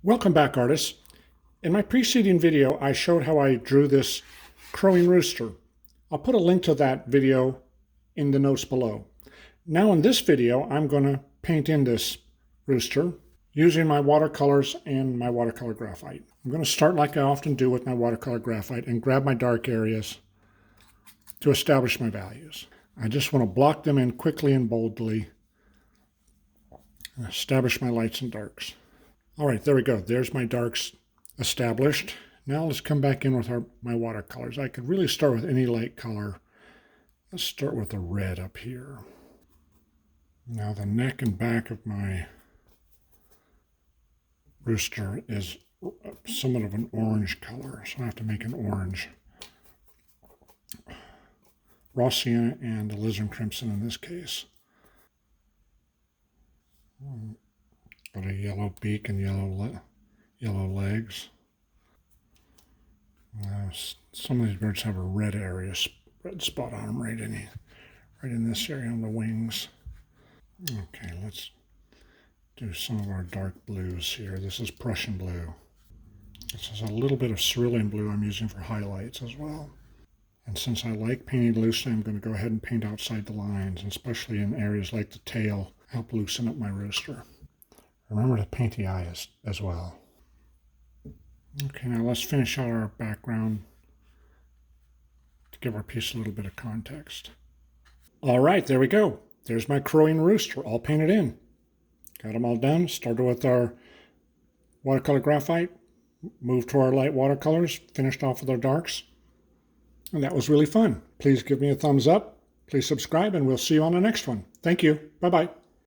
Welcome back, artists. In my preceding video, I showed how I drew this crowing rooster. I'll put a link to that video in the notes below. Now in this video, I'm going to paint in this rooster using my watercolors and my watercolor graphite. I'm going to start like I often do with my watercolor graphite and grab my dark areas to establish my values. I just want to block them in quickly and boldly and establish my lights and darks. All right, there we go. There's my darks established. Now let's come back in with my watercolors. I could really start with any light color. Let's start with the red up here. Now the neck and back of my rooster is somewhat of an orange color, so I have to make an orange. Raw sienna and alizarin crimson in this case. Got a yellow beak and yellow legs. Some of these birds have a red spot on them right in this area on the wings. Okay, let's do some of our dark blues here. This is Prussian blue. This is a little bit of cerulean blue I'm using for highlights as well. And since I like painting loosely, I'm going to go ahead and paint outside the lines, and especially in areas like the tail, help loosen up my rooster. Remember to paint the eyes as well. Okay, now let's finish out our background to give our piece a little bit of context. All right, there we go. There's my crowing rooster all painted in. Got them all done. Started with our watercolor graphite, moved to our light watercolors, finished off with our darks. And that was really fun. Please give me a thumbs up. Please subscribe, and we'll see you on the next one. Thank you. Bye-bye.